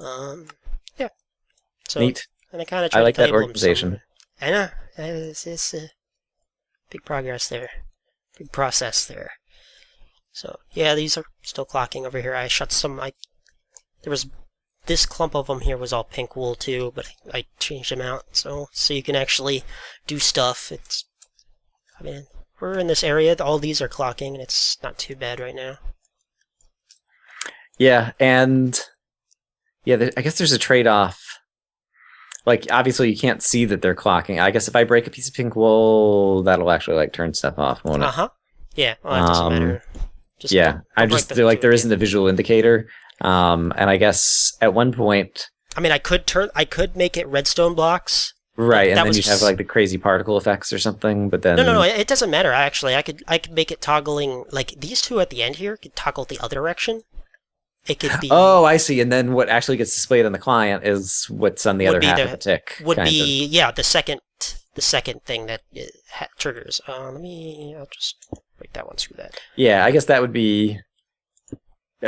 Yeah. So, Neat. and I kind of I tried like to that label them organization. somewhere. I know. It's big progress there. Big process there. So, yeah, these are still clocking over here. I shut some... there was... This clump of them here was all pink wool too, but I changed them out. So you can actually do stuff. I mean, we're in this area. All these are clocking, and it's not too bad right now. Yeah, and I guess there's a trade-off. Like, obviously, you can't see that they're clocking. I guess if I break a piece of pink wool, that'll actually like turn stuff off, won't it? Uh-huh. Yeah, well, that doesn't matter. Just Yeah, I don't break just feel like there do it isn't a visual indicator. And I guess at one point, I mean, I could make it redstone blocks, but right, and that then was you'd have just... like the crazy particle effects or something. But No, then, it doesn't matter, actually. I could make it toggling, like, these two at the end here could toggle the other direction. It could be... oh, I see. And then what actually gets displayed on the client is what's on the would other be half of the tick, would kind of. be yeah the second thing that it triggers. I'll just break that one through that. Yeah, I guess that would be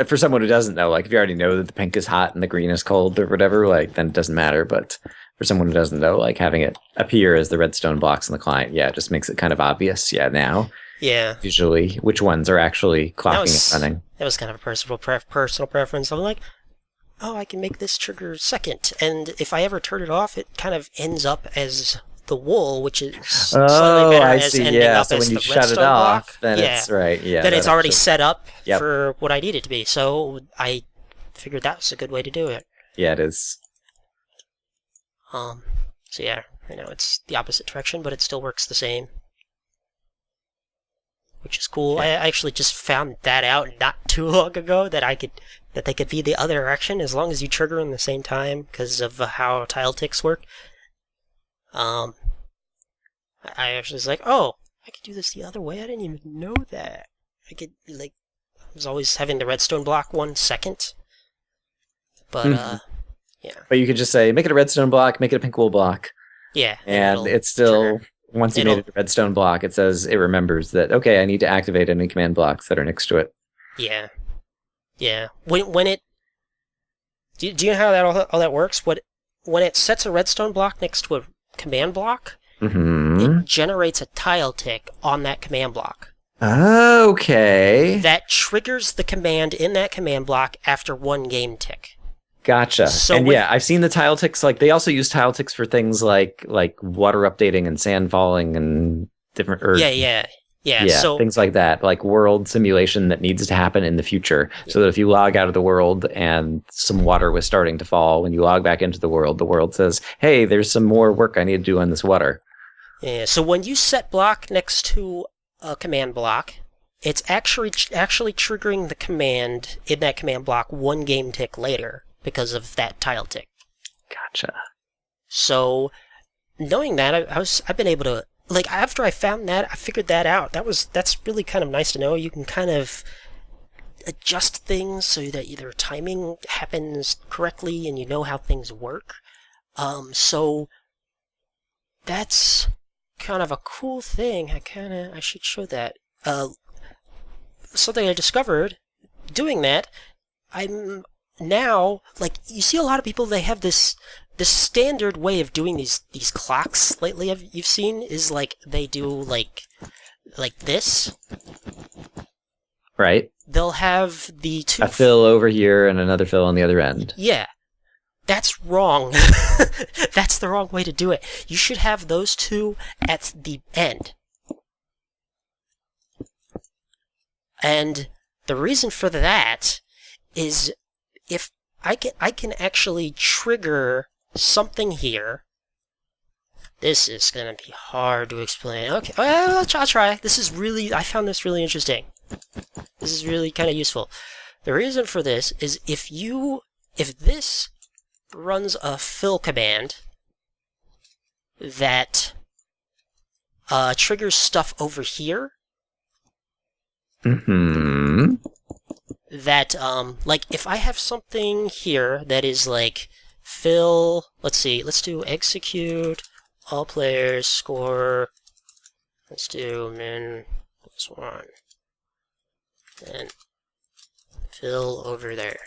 for someone who doesn't know. Like, if you already know that the pink is hot and the green is cold or whatever, like then it doesn't matter. But for someone who doesn't know, like having it appear as the redstone blocks on the client, yeah, it just makes it kind of obvious. Yeah, now Yeah, visually which ones are actually that clocking and running. was kind of a personal preference. I'm like, oh, I can make this trigger second, and if I ever turn it off, it kind of ends up as the wool, which is slightly Oh, better I as see. ending Yeah, up so as when you the shut it redstone block. off, then Yeah, it's right. Yeah, then it's that already actually, set up yep. for what I need it to be. So I figured that was a good way to do it. Yeah, it is. Um, so yeah, right now it's the opposite direction, but it still works the same, which is cool. Yeah. I actually just found that out not too long ago that they could be the other direction as long as you trigger them the same time because of how tile ticks work. I actually was like, oh, I could do this the other way. I didn't even know that. I could I was always having the redstone block 1 second, but Mhm. yeah, But you could just say, make it a redstone block, make it a pink wool block, yeah, and it'll it's still trigger. once you made It'll it a redstone block, it says it remembers that okay, I need to activate any command blocks that are next to it. yeah. Yeah. When it do you know how all that works? When it sets a redstone block next to a command block, Mm-hmm. it generates a tile tick on that command block Okay. that triggers the command in that command block after 1 game tick. Gotcha. So And when yeah, I've seen the tile ticks. Like they also use tile ticks for things like water updating and sand falling and different yeah. yeah, So things like that, like world simulation that needs to happen in the future. So that if you log out of the world and some water was starting to fall, when you log back into the world says, "Hey, there's some more work I need to do on this water." yeah, so when you set block next to a command block, it's actually triggering the command in that command block 1 game tick later because of that tile tick. Gotcha. So, knowing that, I've been able to, like, after I found that, I figured that out. That's really kind of nice to know. You can kind of adjust things so that either timing happens correctly and you know how things work. So that's kind of a cool thing. I should show that. Something I discovered doing that. I'm now, like, you see a lot of people, they have this standard way of doing these clocks lately you've seen is like they do like this. Right. They'll have the two A fill over here and another fill on the other end. yeah. That's wrong. That's the wrong way to do it. You should have those two at the end. And the reason for that is if I can actually trigger something here. This is gonna be hard to explain. Okay, I'll try. I found this really interesting. This is really kind of useful. The reason for this is if this runs a fill command that triggers stuff over here, Mm-hmm. that like if I have something here that is like fill, let's do execute all players score, let's do min +1 and fill over there.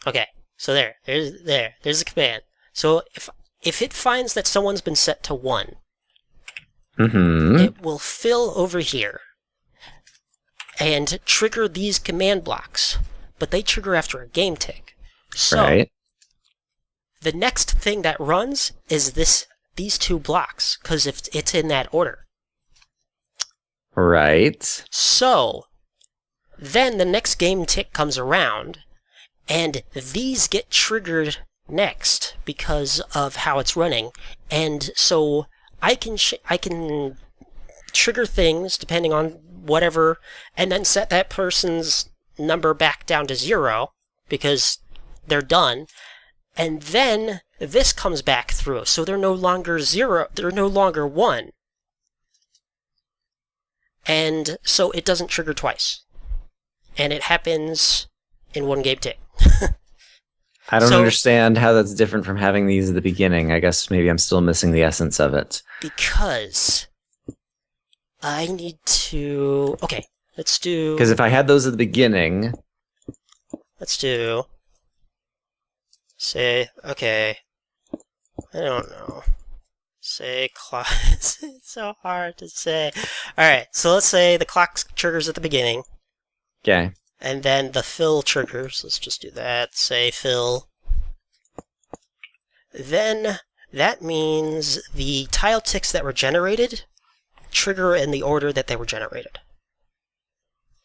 Okay, so there's the command. So if it finds that someone's been set to 1, it will fill over here and trigger these command blocks, but they trigger after a game tick. So the next thing that runs is these 2 blocks, because if it's in that order. Right. So then the next game tick comes around, and these get triggered next because of how it's running. And so I can trigger things depending on whatever, and then set that person's number back down to 0 because they're done. And then this comes back through, so they're no longer 0. They're no longer 1. And so it doesn't trigger twice. And it happens in 1 game tick. I don't understand how that's different from having these at the beginning. I guess maybe I'm still missing the essence of it. Because I need to... Okay, let's do... Because if I had those at the beginning... Let's do... Say, okay... I don't know. Say clock... It's so hard to say. Alright, so let's say the clock triggers at the beginning. Okay. And then the fill triggers. Let's just do that. Say fill. Then that means the tile ticks that were generated trigger in the order that they were generated.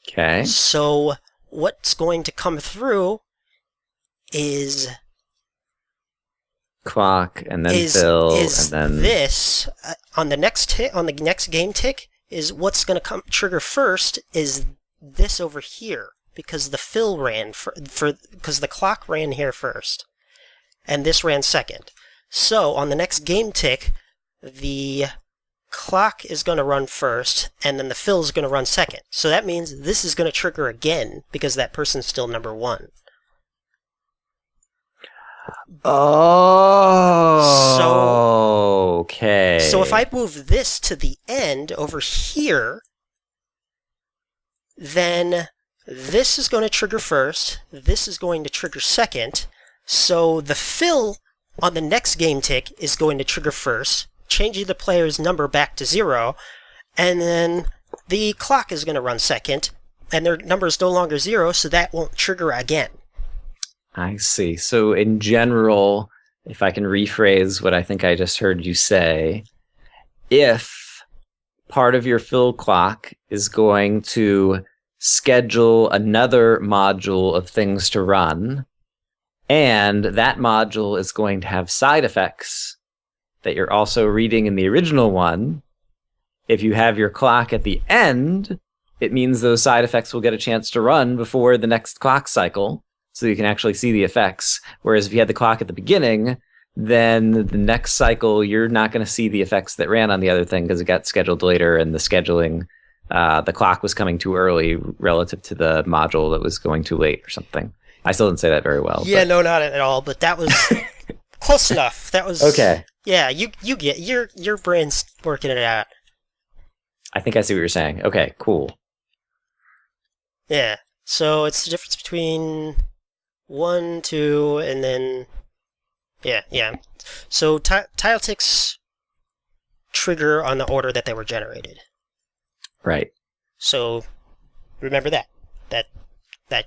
Okay. So what's going to come through is clock and then fill and then this on the next game tick is what's going to trigger first is this over here. Because the fill ran because the clock ran here first, and this ran second. So on the next game tick, the clock is going to run first, and then the fill is going to run second. So that means this is going to trigger again because that person's still number 1. Oh, okay. So if I move this to the end over here, then this is going to trigger first, this is going to trigger second, so the fill on the next game tick is going to trigger first, changing the player's number back to 0, and then the clock is going to run second, and their number is no longer 0, so that won't trigger again. I see. So in general, if I can rephrase what I think I just heard you say, if part of your fill clock is going to schedule another module of things to run, and that module is going to have side effects that you're also reading in the original one, if you have your clock at the end, it means those side effects will get a chance to run before the next clock cycle, so you can actually see the effects. Whereas if you had the clock at the beginning, then the next cycle, you're not going to see the effects that ran on the other thing because it got scheduled later, and the scheduling the clock was coming too early relative to the module that was going too late or something. I still didn't say that very well. Yeah, no, not at all, but that was close enough. That was... Okay. Yeah, you get... Your brain's working it out. I think I see what you're saying. Okay, cool. Yeah, so it's the difference between 1, 2, and then... Yeah. So tile ticks trigger on the order that they were generated. Right. So remember that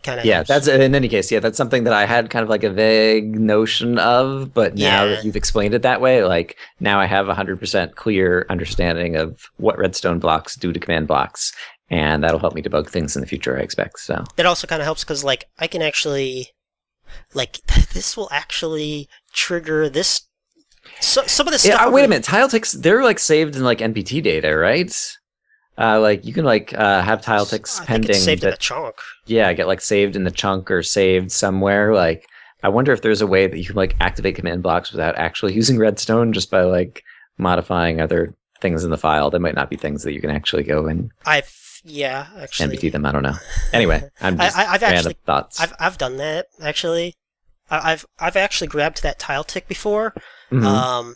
kind of helps. That's in any case. Yeah, that's something that I had kind of like a vague notion of, but now that you've explained it that way, like now I have 100% clear understanding of what redstone blocks do to command blocks, and that'll help me debug things in the future, I expect. So that also kind of helps because like I can actually this will actually trigger this. So, some of this stuff. Wait a minute. Tile ticks, they're like saved in like NPT data, right? Like you can like have tile ticks pending. Think it's saved in a chunk. Yeah, get like saved in the chunk or saved somewhere. Like I wonder if there's a way that you can like activate command blocks without actually using redstone, just by like modifying other things in the file. There might not be things that you can actually go and actually NPT them. I don't know. Anyway, I've actually thoughts. I've done that actually. I've actually grabbed that tile tick before. Mm-hmm.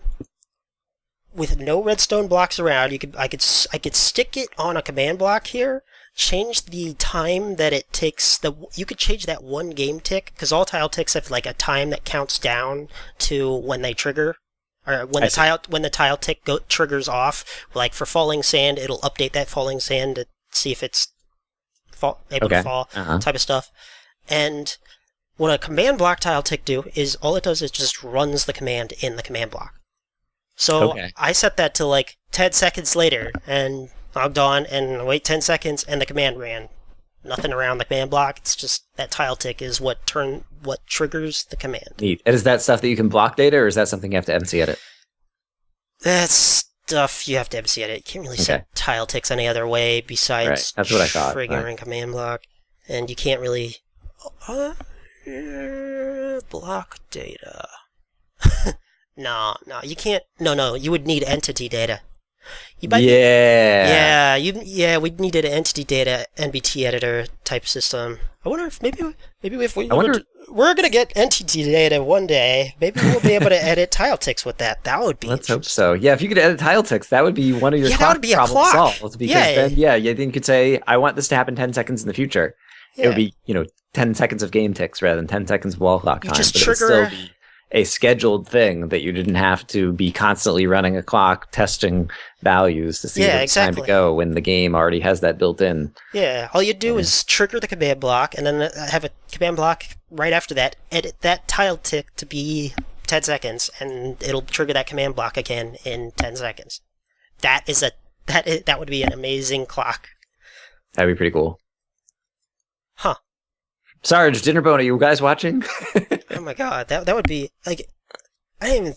With no redstone blocks around, I could stick it on a command block here, change the time that it takes. You could change that one game tick, because all tile ticks have like a time that counts down to when they trigger, or when the tile tick triggers off. Like for falling sand, it'll update that falling sand to see if it's able to fall, type of stuff. And what a command block tile tick do is all it does is just runs the command in the command block. So I set that to like 10 seconds later and logged on and wait 10 seconds and the command ran. Nothing around the command block. It's just that tile tick is what triggers the command. Neat. And is that stuff that you can block data, or is that something you have to MC edit? That's stuff you have to MC edit. You can't really set tile ticks any other way besides That's what I thought, triggering command block. And you can't really block data. No, you can't. No, you would need entity data. We'd need an entity data NBT editor type system. I wonder if maybe if we're gonna get entity data one day, maybe we'll be able to edit tile ticks with that. That would be. Let's hope so. Yeah, if you could edit tile ticks, that would be one of your clock problems solved. Because then you could say, I want this to happen 10 seconds in the future. Yeah. It would be 10 seconds of game ticks rather than 10 seconds of wall clock time. Just but trigger. It would still be a scheduled thing that you didn't have to be constantly running a clock, testing values to see when it's time to go when the game already has that built in. Yeah, all you do is trigger the command block and then have a command block right after that, edit that tile tick to be 10 seconds, and it'll trigger that command block again in 10 seconds. That would be an amazing clock. That'd be pretty cool. Huh. Sarge, Dinnerbone, are you guys watching? Oh my god, that would be, like, I didn't even,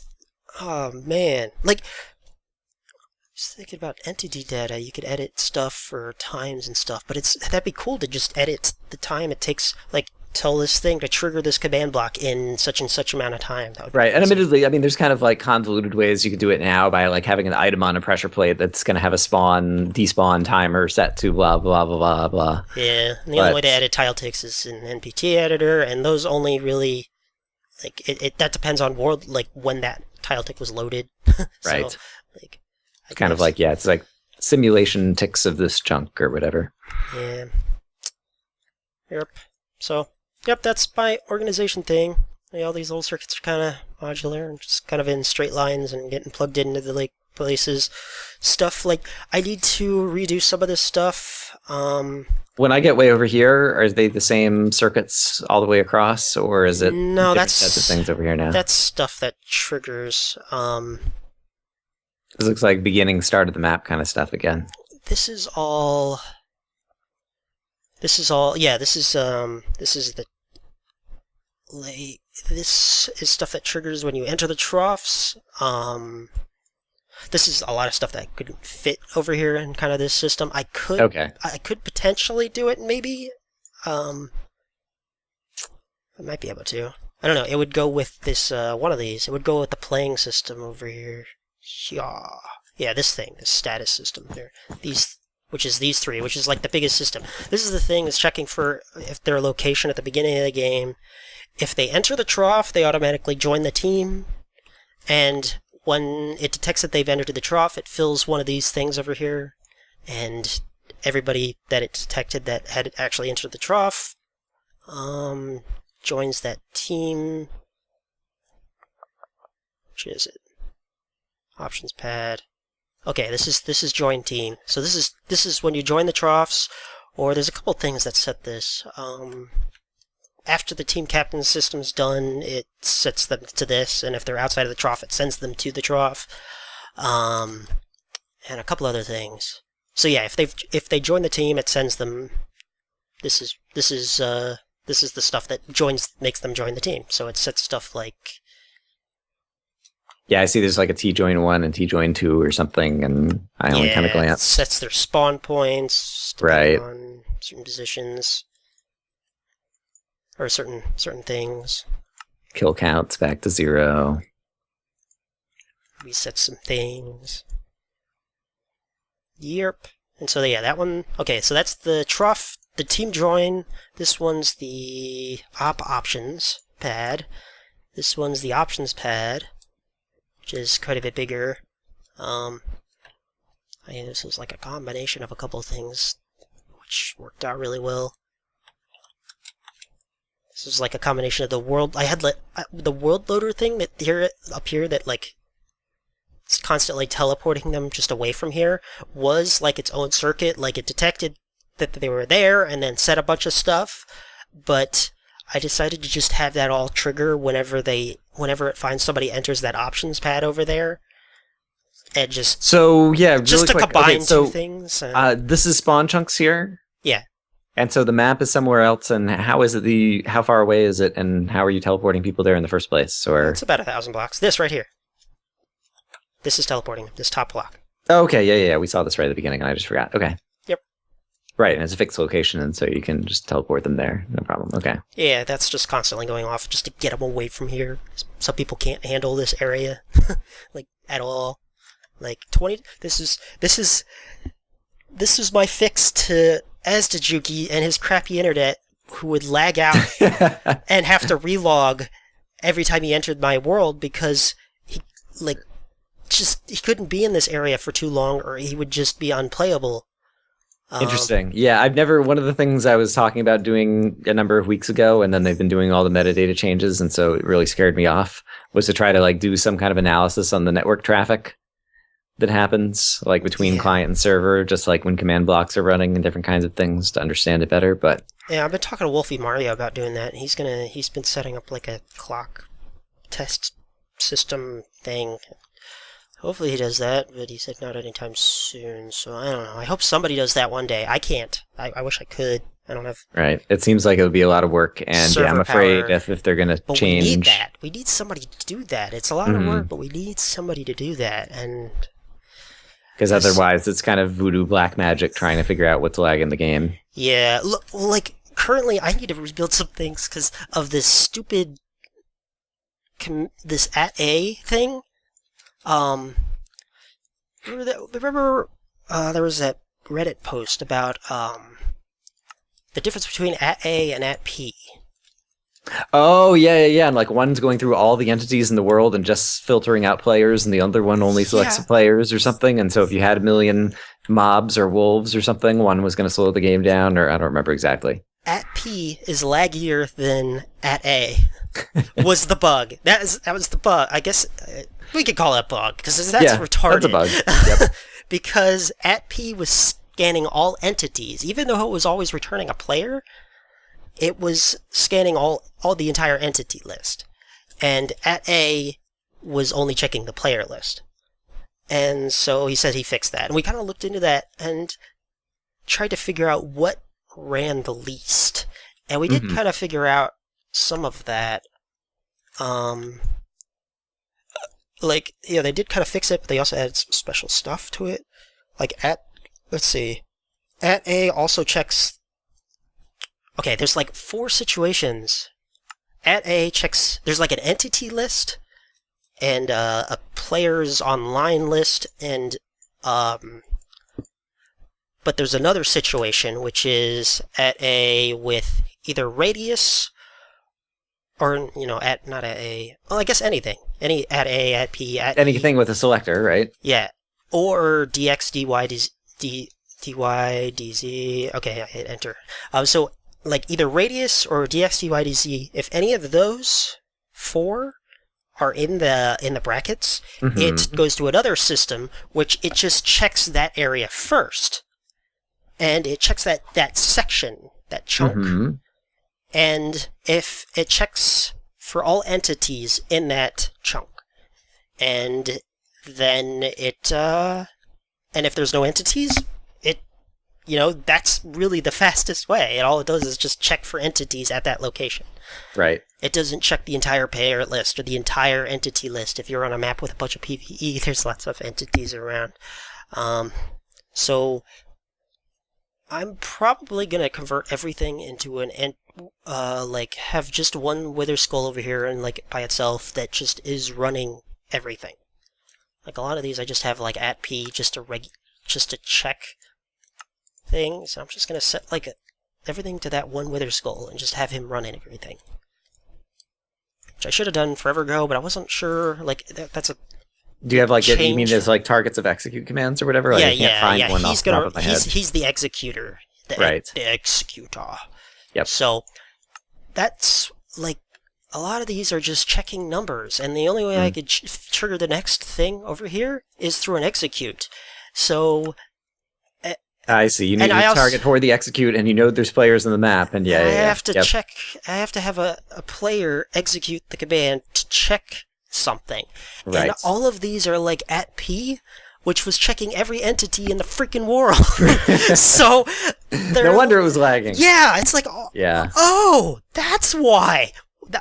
oh man. Like, just thinking about entity data, you could edit stuff for times and stuff, but that'd be cool to just edit the time it takes, like, tell this thing to trigger this command block in such and such amount of time. That would be right, and admittedly, I mean, there's kind of like convoluted ways you could do it now by like having an item on a pressure plate that's going to have a despawn timer set to blah, blah, blah, blah, blah. Yeah, and the only way to edit tile ticks is in NPT editor, and those only really, like, that depends on when that tile tick was loaded. Right. So, like, it's kind of like, it's like simulation ticks of this chunk or whatever. Yeah. Yep. So, that's my organization thing. All these little circuits are kind of modular and just kind of in straight lines and getting plugged into the places. Stuff like, I need to redo some of this stuff. When I get way over here, are they the same circuits all the way across, or is it no? That's sets of things over here now. That's stuff that triggers. This looks like beginning, start of the map kind of stuff again. This is stuff that triggers when you enter the troughs. This is a lot of stuff that could fit over here in kind of this system. I could potentially do it, maybe. I might be able to. I don't know. It would go with this, one of these. It would go with the playing system over here. Yeah, this thing, this status system there. Which is these three, which is like the biggest system. This is the thing that's checking for if their location at the beginning of the game. If they enter the trough, they automatically join the team. And when it detects that they've entered the trough, it fills one of these things over here. And everybody that it detected that had actually entered the trough joins that team. Which is it? Options pad. Okay, this is join team. So this is when you join the troughs, or there's a couple things that set this. After the team captain system's done, it sets them to this, and if they're outside of the trough, it sends them to the trough. And a couple other things. So yeah, if they join the team, it sends them. This is the stuff that makes them join the team. So it sets stuff like. Yeah, I see there's like a T-join 1 and T-join 2 or something, and I only kind of glance. It sets their spawn points on certain positions. Or certain things. Kill counts back to 0. Reset some things. Yep. And so yeah, that one. Okay, so that's the trough, the team join. This one's the options pad. This one's the options pad, which is quite a bit bigger. This is like a combination of a couple of things, which worked out really well. This is like a combination of the world. I had the world loader thing that up here that like it's constantly teleporting them just away from here was like its own circuit. Like it detected that they were there and then set a bunch of stuff. But I decided to just have that all trigger whenever it finds somebody enters that options pad over there. And just really just to quick. combine Okay, so, two things. this is spawn chunks here. Yeah. And so the map is somewhere else. And how is it? How far away is it? And how are you teleporting people there in the first place? Or It's about 1,000 blocks. This right here. This is teleporting. This top block. oh, okay, yeah. We saw this right at the beginning, and I just forgot. Okay. Yep. Right, and it's a fixed location, and so you can just teleport them there. No problem. Okay. Yeah, that's just constantly going off just to get them away from here. Some people can't handle this area, like at all. Like 20. This is my fix to Asdajuki and his crappy internet, who would lag out and have to relog every time he entered my world because he couldn't be in this area for too long, or he would just be unplayable. Interesting. Yeah, one of the things I was talking about doing a number of weeks ago, and then they've been doing all the metadata changes, and so it really scared me off, was to try to like do some kind of analysis on the network traffic that happens like between client and server, just like when command blocks are running and different kinds of things to understand it better. But yeah, I've been talking to Wolfie Mario about doing that. He's been setting up like a clock test system thing. Hopefully he does that, but he said not anytime soon, so I don't know. I hope somebody does that one day. I can't. I wish I could. I don't have... Right. It seems like it would be a lot of work, and I'm afraid if they're going to change... we need that. We need somebody to do that. It's a lot of work, but we need somebody to do that, and... Because otherwise it's kind of voodoo black magic trying to figure out what's lagging the game. Yeah. Look, like, currently I need to rebuild some things because of this stupid... this @A thing. Remember there was that Reddit post about the difference between @A and @P. Oh, yeah. And like one's going through all the entities in the world and just filtering out players, and the other one only selects the players or something. And so if you had 1 million mobs or wolves or something, one was going to slow the game down, or I don't remember exactly. @P is laggier than @A. Was the bug. That was the bug. I guess we could call it a bug because that's retarded. That's a bug. Yep. Because @P was scanning all entities, even though it was always returning a player. It was scanning all the entire entity list, and @A was only checking the player list. And so he said he fixed that, and we kind of looked into that and tried to figure out what ran the least, and we did kind of figure out some of that. Like, yeah, they did kind of fix it, but they also added some special stuff to it. Like let's see, @A also checks. Okay, there's like 4 situations. @A checks. There's like an entity list, and a player's online list, and but there's another situation which is @A with either radius. Or, not @A. Well, I guess anything. Any @A, @P, anything with a selector, right? Yeah. Or DX, DY, DY, DZ. Okay, I hit enter. So, like, either radius or DX, DY, DZ, if any of those 4 are in the brackets, it goes to another system, which it just checks that area first. And it checks that section, that chunk. And if it checks for all entities in that chunk, and then and if there's no entities, that's really the fastest way. And all it does is just check for entities at that location. Right. It doesn't check the entire player list or the entire entity list. If you're on a map with a bunch of PvE, there's lots of entities around. So I'm probably going to convert everything into have just one Wither Skull over here and like by itself that just is running everything. Like a lot of these I just have like @P just to check things. So I'm just going to set like everything to that one Wither Skull and just have him running everything. Which I should have done forever ago, but I wasn't sure. Like that's a Do you have like you mean as like targets of execute commands or whatever? Like, I can't find one off the top of my head. He's the executor. Right. the executor. Yep. So that's like a lot of these are just checking numbers, and the only way I could trigger the next thing over here is through an execute. So I see. You need and to target for the execute, and you know there's players in the map, and I have to Yep. check. I have to have a player execute the command to check something, Right. and all of these are like at P, which was checking every entity in the freaking world. So No wonder it was lagging. yeah, it's like Yeah. oh, that's why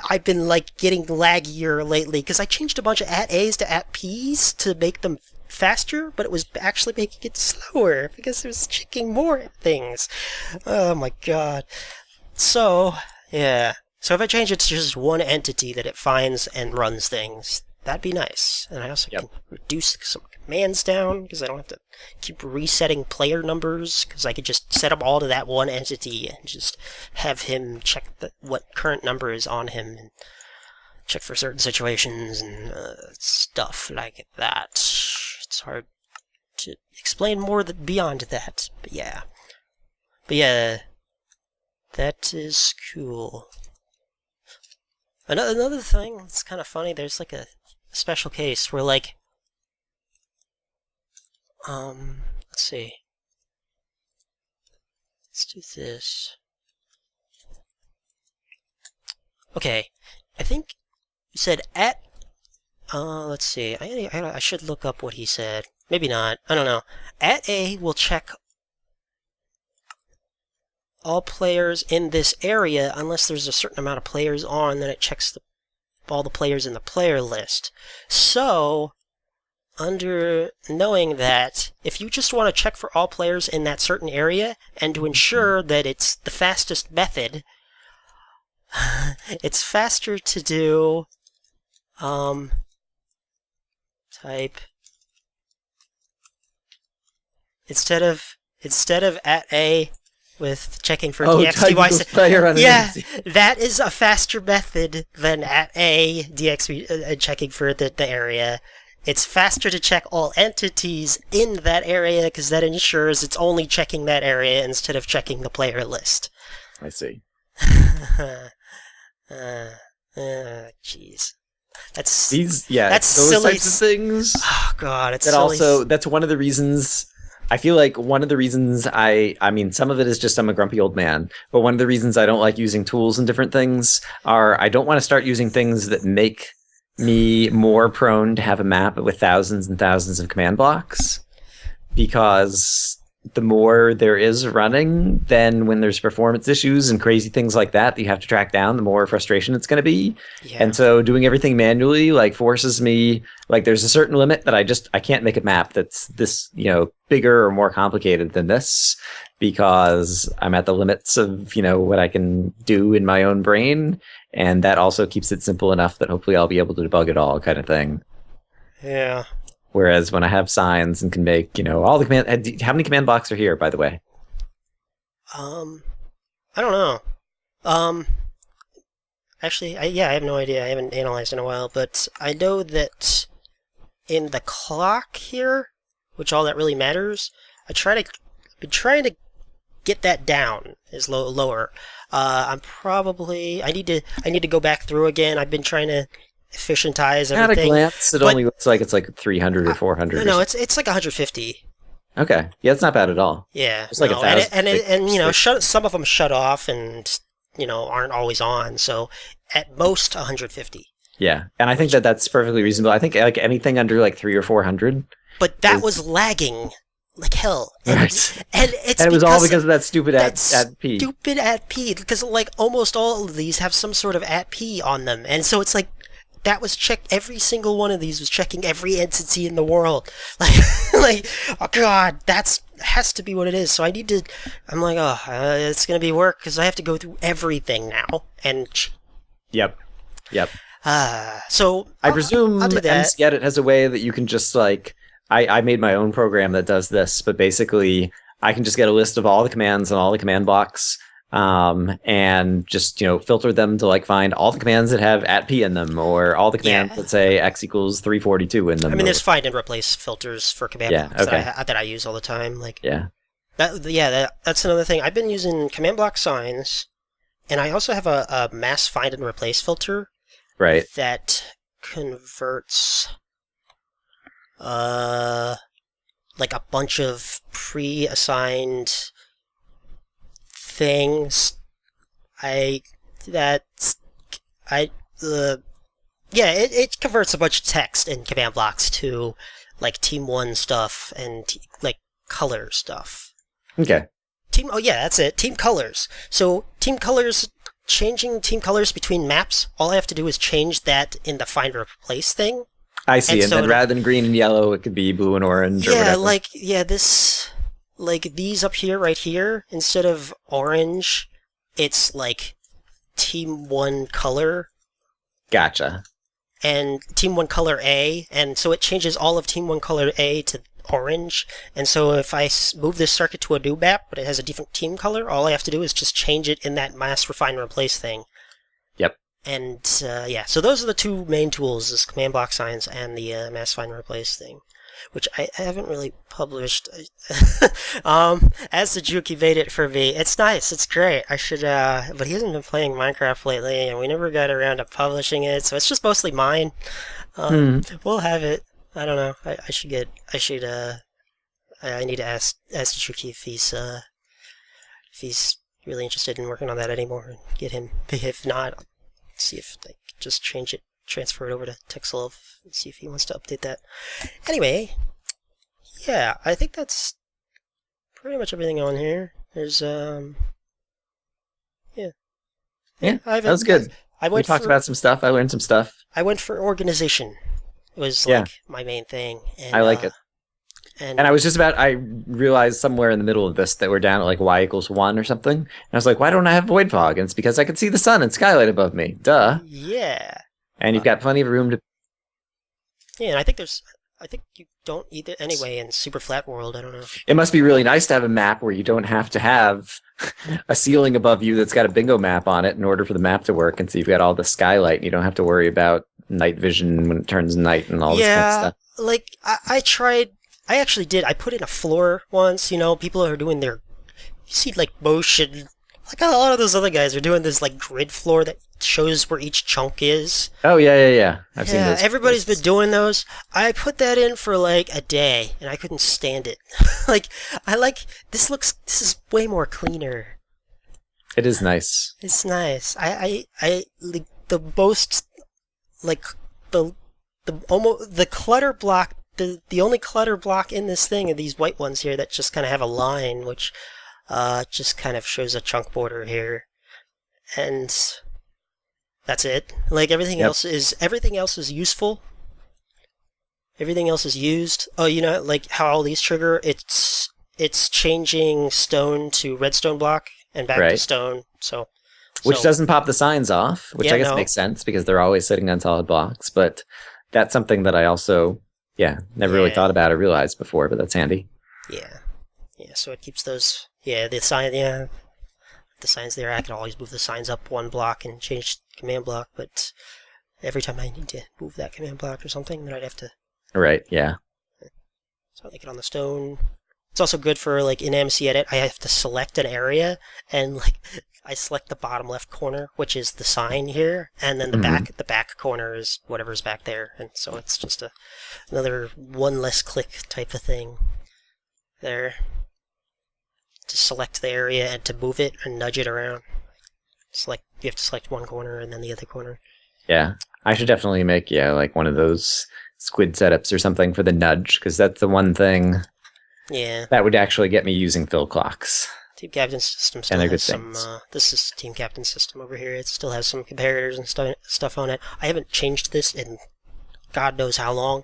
I've been like getting laggier lately, because I changed a bunch of at A's to at P's to make them faster, but it was actually making it slower because it was checking more things. Oh my god. So, yeah. So if I change it to just one entity that it finds and runs things, that'd be nice. And I also can reduce some commands down, because I don't have to keep resetting player numbers, because I could just set them all to that one entity and just have him check what current number is on him and check for certain situations and stuff like that. It's hard to explain more beyond that, but yeah. But yeah, that is cool. Another thing that's kind of funny, there's like a special case where like, let's see. Let's do this. Okay, I think you said at let's see. I should look up what he said. Maybe not. I don't know. At A will check all players in this area unless there's a certain amount of players on, then it checks all the players in the player list. So, under knowing that, if you just want to check for all players in that certain area and to ensure that it's the fastest method, it's faster to do type instead of at A with checking for DXY. Player on Yeah, that is a faster method than at A DXY checking for the area. It's faster to check all entities in that area because that ensures it's only checking that area instead of checking the player list. I see. Jeez. That's those silly. types of things. Oh god, it's that silly. also that's one of the reasons I feel like one of the reasons I mean some of it is just I'm a grumpy old man, but one of the reasons I don't like using tools and different things are I don't want to start using things that make me more prone to have a map with thousands and thousands of command blocks, because the more there is running, then when there's performance issues and crazy things like that you have to track down, the more frustration it's going to be. Yeah. And so doing everything manually like forces me, like there's a certain limit that I can't make a map that's this, bigger or more complicated than this, because I'm at the limits of, what I can do in my own brain. And that also keeps it simple enough that hopefully I'll be able to debug it all, kind of thing. Yeah. Whereas when I have signs and can make, all the command... How many command blocks are here, by the way? I don't know. Actually, I have no idea. I haven't analyzed in a while, but I know that in the clock here, which all that really matters, I've been trying to get that down as lower. I need to go back through again. I've been trying to efficientize everything. At a glance, it only looks like it's like 300 or 400. No, it's like 150. Okay, yeah, it's not bad at all. Yeah, it's like 1,000. And some of them shut off and aren't always on. So at most 150. Yeah, and I think that's perfectly reasonable. I think like anything under like 300 or 400. But that was lagging like hell. Right. And it was all because of that stupid at P. Stupid at P, because like almost all of these have some sort of at P on them, and so it's like that was checked. Every single one of these was checking every entity in the world. Like oh god, has to be what it is. So I'm like, it's gonna be work because I have to go through everything now. And Yep. So I presume msget has a way that you can just like. I made my own program that does this, but basically I can just get a list of all the commands and all the command blocks, and just filter them to like find all the commands that have @p in them, or all the commands that say x equals 342 in them. I mean, there's find and replace filters for command blocks that I use all the time. Like, yeah. That's another thing. I've been using command block signs, and I also have a mass find and replace filter Right. that converts like a bunch of pre-assigned things. It converts a bunch of text in command blocks to like Team 1 stuff and like color stuff. Okay. That's it. Team colors. So team colors, changing team colors between maps, all I have to do is change that in the find or replace thing. I see. And so then rather than green and yellow, it could be blue and orange or Yeah, whatever. these up here, right here, instead of orange, it's like Team 1 color Gotcha. and Team 1 color A, and so it changes all of Team 1 color A to orange, and so if I move this circuit to a new map, but it has a different team color, all I have to do is just change it in that mass refine and replace thing. Yep. And so those are the two main tools, is command block signs and the mass find and replace thing, which I haven't really published. As the Juki made it for me. It's nice, it's great. I should, but he hasn't been playing Minecraft lately, and we never got around to publishing it, so it's just mostly mine. We'll have it. I don't know. I need to ask Juki if he's really interested in working on that anymore, and get him. If not, see if I can just transfer it over to Texelov, and see if he wants to update that. Anyway, yeah, I think that's pretty much everything on here. There's Yeah, that was good. We talked about some stuff. I learned some stuff. I went for organization. It was like my main thing. And, I like it. And I was I realized somewhere in the middle of this that we're down at like y=1 or something. And I was like, why don't I have void fog? And it's because I can see the sun and skylight above me. Duh. Yeah. And you've got plenty of room to... Yeah, and I think you don't either anyway in super flat world. I don't know. It must be really nice to have a map where you don't have to have a ceiling above you that's got a bingo map on it in order for the map to work. And so you've got all the skylight and you don't have to worry about night vision when it turns night and all this kind of stuff. Like I actually did. I put in a floor once, people are doing you see like motion, like a lot of those other guys are doing this like grid floor that shows where each chunk is. Oh, yeah. I've seen those. Everybody's been doing those. I put that in for like a day and I couldn't stand it. This is way more cleaner. It is nice. It's nice. I like the most, like the clutter block. The only clutter block in this thing are these white ones here that just kind of have a line, which just kind of shows a chunk border here, and that's it. Like everything else is useful. Everything else is used. Oh, like how all these trigger. It's changing stone to redstone block and back to stone. Which doesn't pop the signs off, which I guess makes sense because they're always sitting on solid blocks. But that's something that I also. Never really thought about or realized before, but that's handy. Yeah, so it keeps those, the signs there, I can always move the signs up one block and change command block, but every time I need to move that command block or something, then I'd have to... Right, yeah. So I like it on the stone. It's also good for, like, in MC Edit, I have to select an area, and, like, I select the bottom left corner, which is the sign here, and then the back corner is whatever's back there, and so it's just another one less click type of thing there. To select the area and to move it and nudge it around. You have to select one corner and then the other corner. Yeah, I should definitely make like one of those squid setups or something for the nudge, because that's the one thing that would actually get me using fill clocks. Team Captain System still has some... this is Team Captain System over here. It still has some comparators and stuff on it. I haven't changed this in God knows how long.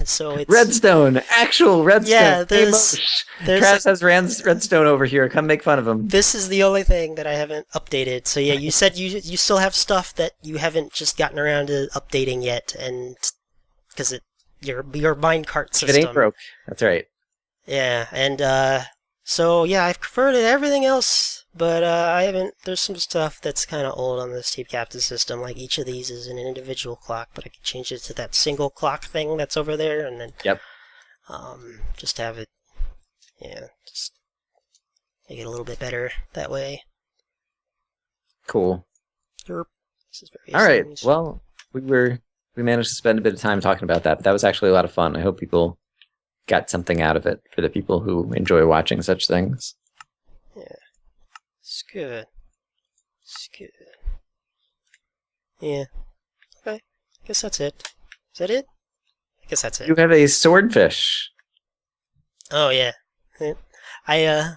So it's... Redstone! Actual Redstone! Yeah, Travis has Redstone over here. Come make fun of him. This is the only thing that I haven't updated. So yeah, you said you still have stuff that you haven't just gotten around to updating yet, and... Because your minecart system... It ain't broke. That's right. Yeah, and so yeah, I've converted everything else, but I haven't. There's some stuff that's kind of old on this Team Captain system. Like each of these is an individual clock, but I could change it to that single clock thing that's over there, and then just have it Yeah, just make it a little bit better that way. Cool. Derp. This is various All right. things. Well, we managed to spend a bit of time talking about that, but that was actually a lot of fun. I hope people got something out of it for the people who enjoy watching such things. Yeah. It's good. It's good. Yeah. Okay. Guess that's it. Is that it? I guess that's it. You have a swordfish. Oh yeah. Yeah.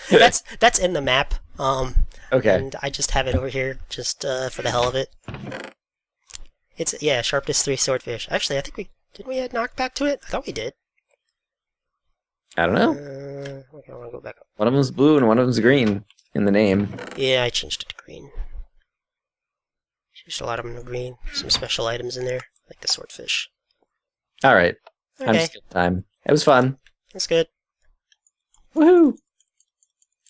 that's in the map. Okay. And I just have it over here just for the hell of it. It's sharpness 3 swordfish. Actually, I think we add knockback to it? I thought we did. I don't know. Okay, I want to go back up. One of them's blue and one of them's green in the name. Yeah, I changed it to green. Changed a lot of them to green. Some special items in there, like the swordfish. All right. Okay, I'm just kidding time. It was fun. that's good. Woohoo!